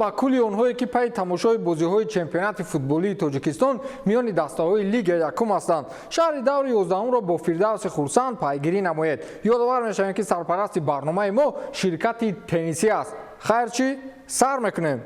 با کلی آنهایی که پای تماشای بازی‌های چمپیونات فوتبالی تاجیکستان میان دسته‌های لیگ یکم هستند. شهر دور 11 را با فردوس خورسند پیگیری نماید. یادآور می‌شویم که سرپرست برنامه ما شرکت تنیسی است. خیر چی؟ سر می‌کنیم.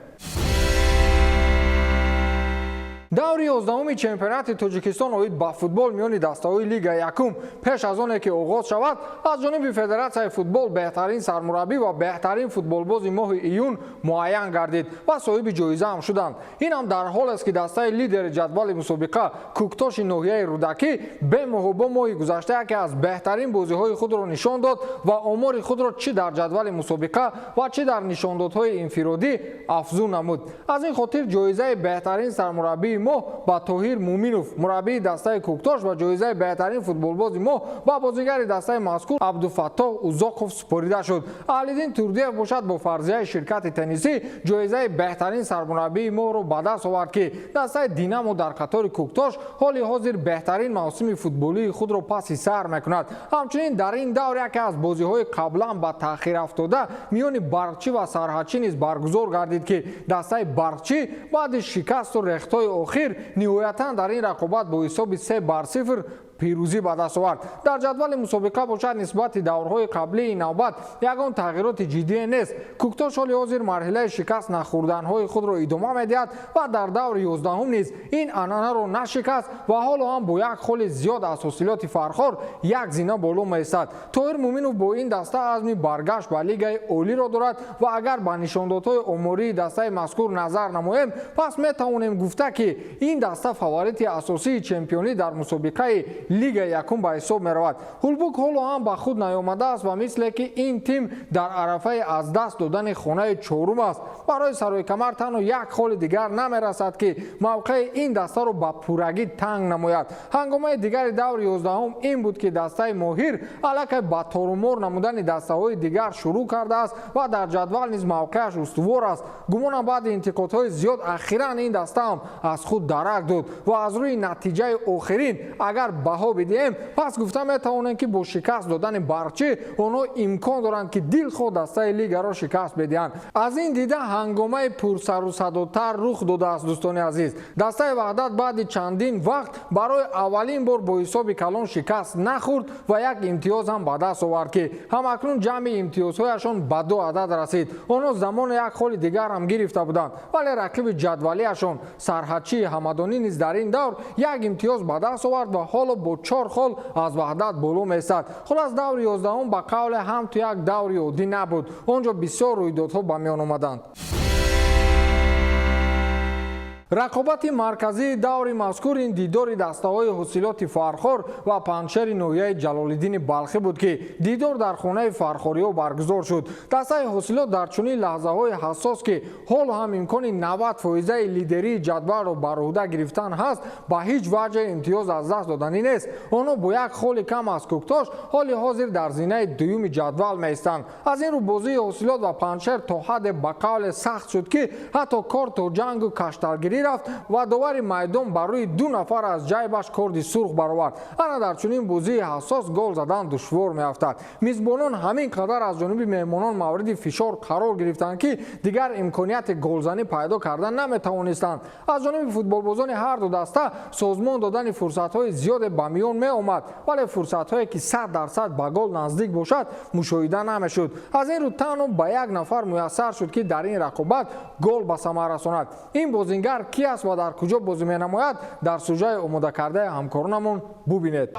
دور 11 چمپیونات تاجیکستان اوید با فوتبال میان دسته‌های لیگ یکم پیش از آن که آغاز شود از جانب فدراسیون فوتبال بهترین سرمربی و بهترین فوتبالباز ماه ایون معین گردید و صاحب جایزه هم شدند. این هم در حال است که دسته لیدر جدول مسابقه کوکتاش ناحیه رودکی به محبا ماه گذشته که از بهترین بازی‌های خود را نشان داد و آمار خود را چه در جدول مسابقه و چه در نشاندادهای انفرادی افزون نمود. از این خاطر جایزه بهترین سرمربی ما با طاهر مومینوف مربی دسته کوکتاش و جایزه بهترین فوتبالباز ما با بازیگر دسته مذکور عبدالفتاح اوزاقوف سپرده شد. علیدین توردیف باشد با فرضیه شرکت تنیسی جایزه بهترین سرمربی ما را به دست آورد که دسته دینامو در قطار کوکتاش حال حاضر بهترین موسم فوتبالی خود را پس سر میکند. همچنین در این دور یکی از بازی‌های قبلا با تأخیر افتاده میان برقچی و سرحدچی نیز برگزار گردید که دسته برقچی بعد شکست و رختای آخر نهایتاً در این رقابت با حساب 3-0 پیروزی به دست آورد. در جدول مسابقه باشد نسبت دورهای قبلی این نوبت یگان تغییرات جدی نیست. کوکتاش حال حاضر مرحله شکست نخوردنهای خود را ادامه می‌دهد و در دور 11 نیز این عنعنه را نشکست و حالا هم با یک خال زیاد از حاصلات فرخار یک زینه بالا می‌ایستد. طاهر مومینوف با این دسته عزم برگشت به لیگ عالی را دارد و اگر به نشاندادهای آماری دسته مذکور نظر نماییم پس می‌توانیم گفته که این دسته فاوریت اساسی چمپیونی در مسابقه لیگ یکم به حساب می رود. هولبوک حالا هم به خود نیامده است و مثل که این تیم در عرفه از دست دادن خانه چهارم است. برای سرای کمر تنها یک خال دیگر نمی رسد که موقع این دسته را به پورگی تنگ نماید. هنگامه دیگر دور 11 این بود که دسته ماهر علاقه به تارمار نمودن دسته های دیگر شروع کرده است و در جدول نیز موقعش استوار است. گمانم بعد انتقادهای زیاد اخیراً این دسته هم از خود درک داد و از روی نتیجه آخرین اگر بها بدیم پس گفتم میتوانند که با شکست دادن برچه آنها امکان دارند که دل خود دسته لیگ را شکست بدهند. از این دیده هنگامه پرسر و صداتر رخ داده است. دوستان عزیز، دسته وحدت بعد چندین وقت برای اولین بار با حساب کلان شکست نخورد و یک امتیاز هم به دست آورد که همکنون جمع امتیازهایشان به 2 عدد رسید. آنها زمان یک خال دیگر هم گرفته بودند ولی رقیب جدولیشان سرحدچی همدانی نیز در این دور یک امتیاز به دست آورد و حالا با 4 خال از وحدت بالا می‌ایستد. خلاص دور 11 به قول هم تو یک دور عادی نبود. آنجا بسیار رویدادها به میان آمدند. رقابت مرکزی دور مذکور این دیدار دسته‌های حاصلات فرخار و پنجشیر ناحیه جلال‌الدین بلخی بود که دیدار در خانه فرخاری‌ها برگزار شد. دسته حاصلات در چنین لحظه‌های حساس که حال هم امکان 90% لیدری جدول را بر عهده گرفتن هست به هیچ وجه امتیاز از دست دادنی نیست. آنها با یک خال کم از کوکتاش حال حاضر در زینه دوم جدول می‌ایستند. از این رو بازی حاصلات و پنجشیر تا حد به قول سخت شد که حتی کار تا جنگ و کشتارگیری رفت و داور میدان برای 2 نفر از جیبش کارد سرخ برآورد. انا در چنین بازی حساس گل زدن دشوار میافتد. میزبانان همین قدر از جانب مهمانان مورد فشار قرار گرفتند که دیگر امکانیت گلزنی پیدا کردن نمیتوانستند. از جانب فوتبالبازان هر دو دسته سازمان دادن فرصت‌های زیاد به میان می آمد ولی فرصت‌هایی که 100% به گل نزدیک باشد مشاهده نمیشد. از این رو تنها به یک نفر میسر شد که در این رقابت گل به ثمر رساند. این بازیگر کی است و در کجا بازی می‌نماید در سوژه آماده کرده همکارانمون ببینید.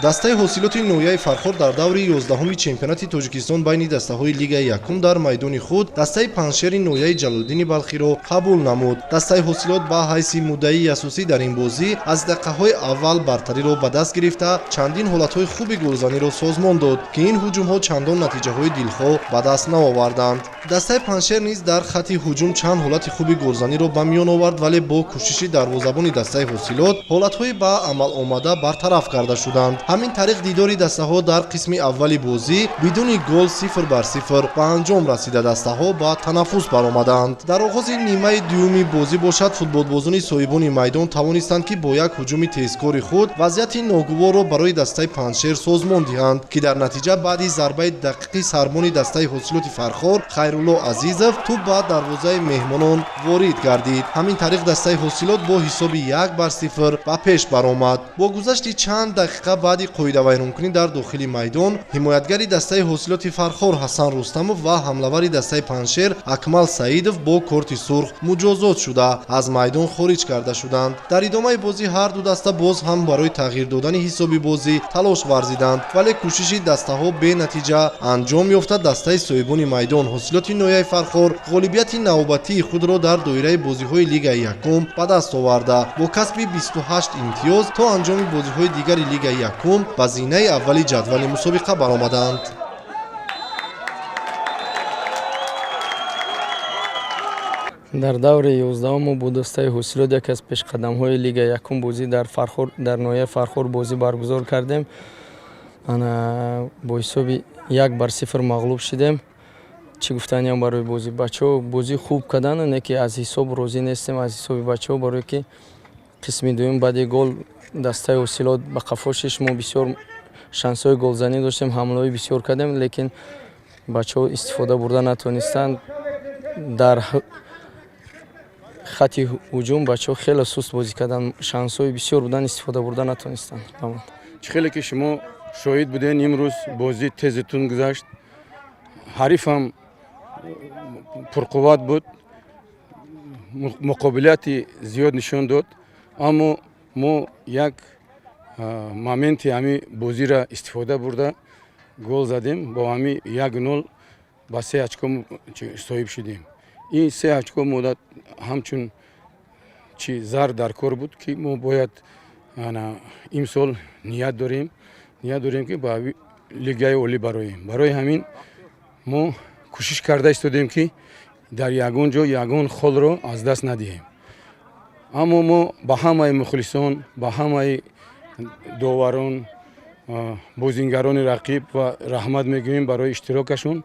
دسته حاصلات نویای فرخار در دور 11 چمپیونات تاجیکستان بین دسته‌های لیگ یکم در میدان خود دسته پنجشیر نویای جلال‌الدین بلخی را قبول نمود. دسته حاصلات با حیث مدعی اساسی در این بازی از دقیقه‌های اول برتری را به دست گرفته چندین حالت‌های خوب گلزنی را سازمان داد که این هجوم‌ها چندان نتیجه‌های دلخواه به دست نآوردند. دسته پنجشیر نیز در خط هجوم چند حالت خوب گلزنی را به میان آورد ولی با کوشش دروازه‌بان دسته حاصلات حالت‌های به عمل آمده برطرف کرده شدند. ҳамин тариқ дидори дастаҳо дар қисми аввали бозӣ бидуни гол 0-0 ба анҷом расида дастаҳо ба танаффус баромаданд. дар оғози нимаи дуюми бозӣ бошад футболбозони соҳибони майдон тавонистанд ки бо як ҳуҷуми тезкори худ вазъияти ногуворро барои дастаи Панҷшер созмон диҳанд ки дар натиҷа баъди зарбаи дақиқи сарбони дастаи ҳосилоти Фархор Хайрулло Азизов туп ба дарвозаи меҳмонон ворид гардид. ҳамин тариқ дастаи ҳосилот бо ҳисоби 1-0 ба пеш баромад. бо гузашти чанд дақиқа баъди қоидавайронкунӣ дар дохили майдон ҳимоятгари дастаи ҳосилоти Фархор Ҳасан Рустамов ва ҳамлавари дастаи Панҷшер Акмал Саидов бо корти сурх муҷозот шуда аз майдон хориҷ карда шуданд. дар идомаи бозӣ ҳар ду даста боз ҳам барои тағйир додани ҳисоби бозӣ талош варзиданд, вале кӯшиши дастаҳо бенатиҷа анҷом ёфта дастаи соҳибони майдон ҳосилоти ноҳияи Фархор ғолибияти навбатии худро дар доираи бозиҳои Лигаи Якум ба даст оварда бо касби 28 имтиёз то анҷоми бозиҳои дигари Лигаи Якум ба зинаи аввали ҷадвали мусобиқа баромаданд. дар даври 11 бо дастаи ҳосилот яке аз пешқадамҳои Лигаи Якум бозӣ дар ноҳияи Фархор бозӣ баргузор кардем. бо ҳисоби 1-0 мағлуб шудем. чӣ гуфтаниям барои бозӣ? бачаҳо бозӣ хуб карданд, не ки аз ҳисоб розӣ нестем аз ҳисоби бачаҳо, барое ки қисми дуюм баъди гол дастаи ҳосилот ба қафо шиш. мо бисёр шансҳои голзанӣ доштем, ҳамлаҳои бисёр кардем, лекин бачаҳо истифода бурда натонистанд. дар хати ҳуҷум бачаҳо хеле суст бозӣ карданд, шансҳои бисёр буданд, истифода бурда натонистанд. хеле ки шумо шоҳид будем, имрӯз бозӣ тезитун гузашт. ҳарифам пурқувват буд, муқобилияти зиёд нишон дод, аммо мо як моменти ҳами бозира истифода бурда гол задем, бо ҳами 1-0 ба 3 очко соҳиб шудем. ин 3 очко муддат ҳамчун чи зар дар кор буд ки мо бояд имсол ният дорем ки ба Лигаи олӣ бароем. барои ҳамин мо кӯшиш карда истодем ки дар ягон ҷо ягон холро аз даст надиҳем. аммо мо ба ҳамаи мухлисон, ба ҳамаи доварон, бозингарони рақиб ва раҳмат мегӯем барои иштирокашон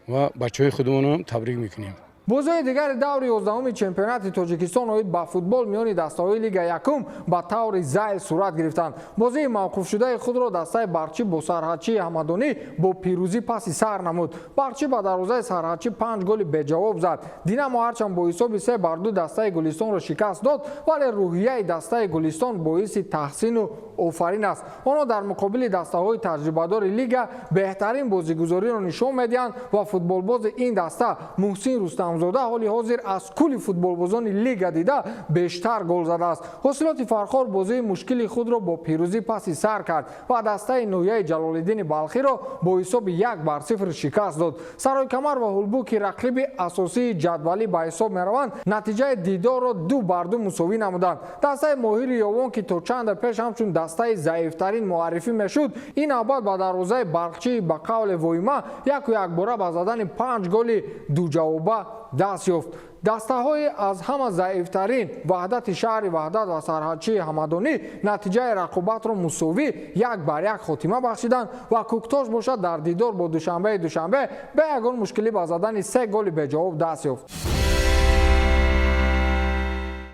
ва бачаҳои худмонро табрик мекунем. бозиҳои дигари даври 11 чемпионати Тоҷикистон оид ба футбол миёни дастаҳои Лигаи Якум ба таври зайл сурат гирифтанд. бозии мавқуфшудаи худро дастаи Барчи бо Сарҳадчии Ҳамадонӣ бо пирӯзӣ паси сар намуд. Барчи ба дарвозаи Сарҳадчӣ 5 голи беҷавоб зад. Динамо ҳарчанд бо ҳисоби 3-2 дастаи Гулистонро шикаст дод, вале рӯҳияи дастаи Гулистон боиси таҳсину офарин аст. онҳо дар муқобили дастаҳои таҷрибадори лига беҳтарин бозигузориро нишон медиҳанд ва футболбози ин даста Муҳсин Рустамзода ҳоли ҳозир аз кули футболбозони лига дида бештар гол задааст. ҳосилоти Фархор бозии мушкили худро бо пирӯзӣ паси сар кард ва дастаи ноҳияи Ҷалолиддини Балхиро бо ҳисоби 1-0 шикаст дод. Саройкамар ва Ҳулбу ки рақиби асосии ҷадвалӣ ба ҳисоб мераванд, натиҷаи дидорро 2-2 мусовӣ намуданд. дастаи Моҳири Ёвон ки то чанда пеш ҳамчун дастаи заифтарин муаррифӣ мешуд, ин навбат ба дарвозаи Балхчии ба қавли Воима 1-1 ба задани 5 голи дуҷавоба даст ёфт. дастаҳои аз ҳама заифтарин Ваҳдати шаҳри Ваҳдат ва Сарҳадчии Ҳамадонӣ натиҷаи рақобатро мусовӣ 1-1 хотима бахшиданд ва Кӯктош бошад дар дидор бо Душанбе ба ягон мушкилӣ ба задани 3 голи беҷавоб даст ёфт.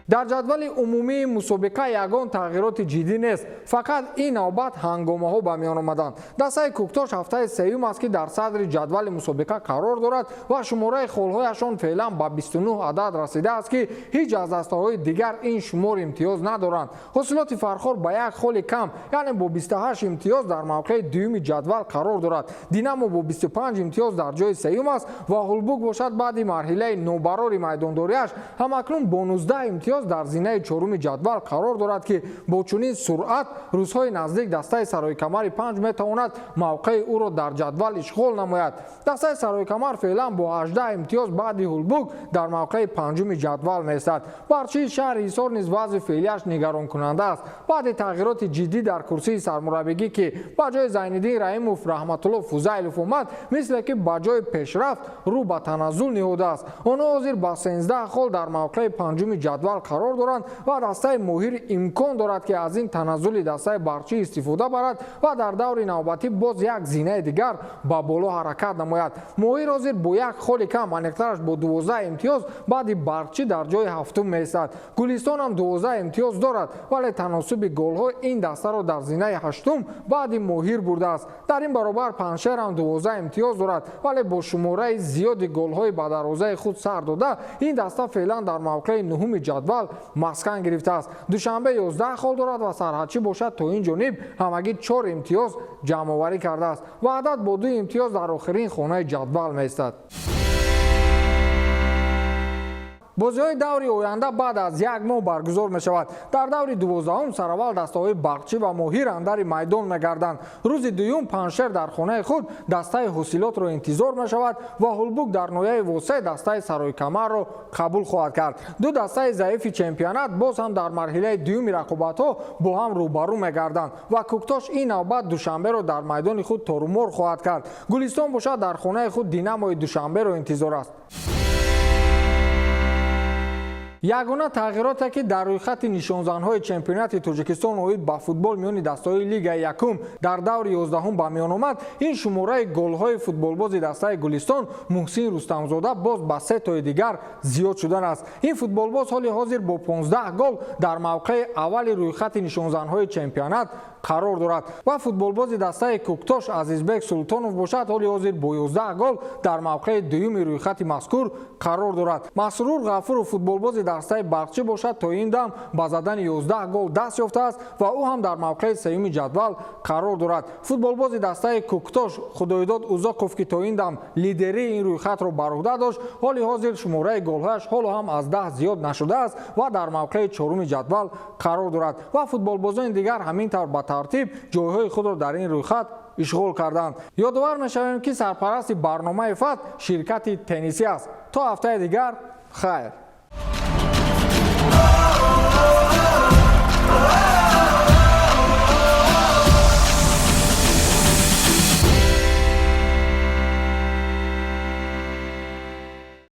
дар ҷадвали умумии мусобиқа ягон тағйироти ҷиддӣ нест, фақат ин навбат ҳангомаҳо ба миён омаданд. дастаи Кӯктош ҳафтаи сеюм аст ки дар садри ҷадвали мусобиқа қарор дорад ва шумораи холҳояшон феълан ба 29 адад расидааст ки ҳеҷ аз дастаҳои дигар ин шумор имтиёз надоранд. ҳосилоти Фархор ба як холи кам, яъне бо 28 имтиёз дар мавқеи дуюми ҷадвал қарор дорад. Динамо бо 25 имтиёз дар ҷои сеюм аст ва Ҳулбук бошад баъди марҳилаи нобарори майдондориаш ҳамакнун бо 19 имтиёз дар зинаи чоруми ҷадвал қарор дорад ки бо чунин суръат рӯзҳои наздик дастаи Саройкамари 5 метавонад мавқеи ӯро дар ҷадвал ишғол намояд. дастаи Саройкамар феълан бо 18 имтиёз баъди Ҳулбук дар мавқеи панҷуми ҷадвал меистад. Барчии шаҳри Ҳисор низ вазъи феълияш нигаронкунанда аст. баъди тағйироти ҷиддӣ дар курсии сармураббигӣ ки ба ҷои Зайниддин Раимов Раҳматулло Фузайлов омад, мисле ки ба ҷои пешрафт рӯ ба таназзул ниҳодааст. онҳо ҳозир ба 13 хол дар мавқеи панҷуми ҷадвал қарор доранд ва дастаи моҳир имкон дорад ки аз ин таназзули дастаи барчӣ истифода барад ва дар даври навбатӣ боз як зинаи дигар ба боло ҳаракат намояд. моҳир ҳозир бо як холи кам айниқтараш бо 12 имтиёз баъди барчӣ дар ҷои ҳафтум меистад. гулистон ҳам 12 имтиёз дорад, вале таносуби голҳо ин дастаро дар зинаи ҳаштум баъди моҳир бурдааст. дар ин баробар паншер ҳам 12 имтиёз дорад, вале бо шумораи зиёди голҳои ба дарвозаи худ сар дода ин даста феълан дар мавқеи нуҳуми ҷадвал маскан гирифтааст. душанбе 11 хол дорад ва сарҳадчӣ бошад то ин ҷониб ҳамагӣ 4 имтиёз ҷамъоварӣ кардааст. ваҳдат бо 2 имтиёз дар охирин хонаи ҷадвал меистад. бозиҳои даври оянда баъд аз як моҳ баргузор мешавад. дар даври 12-ум сараввал дастаҳои бақчӣ ва моҳир андари майдон мегарданд. рӯзи дуюм паншер дар хонаи худ дастаи ҳосилотро интизор мешавад ва ҳулбук дар ноҳияи восеъ дастаи саройкамарро қабул хоҳад кард. ду дастаи заифи чемпионат боз ҳам дар марҳилаи дуюми рақобатҳо бо ҳам рӯбарӯ мегарданд ва кӯктош ин навбат душанберо дар майдони худ торумор хоҳад кард. гулистон бошад дар хонаи худ динамои душанберо интизор аст. ягона тағйироте ки дар рӯйхати нишонзанҳои чемпионати Тоҷикистон оид ба футбол миёни дастаҳои Лигаи Якум дар даври 11-ум ба миён омад, ин шумораи голҳои футболбози дастаи Гулистон Муҳсин Рустамзода боз ба 3 тои дигар зиёд шудан аст. ин футболбоз ҳоли ҳозир бо 15 гол дар мавқеи аввали рӯйхати нишонзанҳои чемпионат қарор дорад ва футболбози дастаи Кӯктош Азизбек Султонов бошад ҳоли ҳозир бо 11 гол дар мавқеи дуюми рӯйхати мазкур қарор дорад. Масрур Ғафуров футболбози дастаи бақчӣ бошад то ин дам ба задани 11 гол даст ёфтааст ва ӯ ҳам дар мавқеи сеюми ҷадвал қарор дорад. футболбози дастаи Кӯктош Худоидод Узоқов ки то ин дам лидерии ин рӯйхатро бар уҳда дошт, ҳоли ҳозир шумораи голҳояш ҳоло ҳам аз 10 зиёд нашудааст ва дар мавқеи чоруми ҷадвал қарор дорад ва футболбозони дигар ҳамин тавр ба тартиб ҷойҳои худро дар ин рӯйхат ишғол карданд. ёдовар мешавем ки сарпарасти барномаи ФАТ ширкати теннисӣ аст. то ҳафтаи дигар хайр.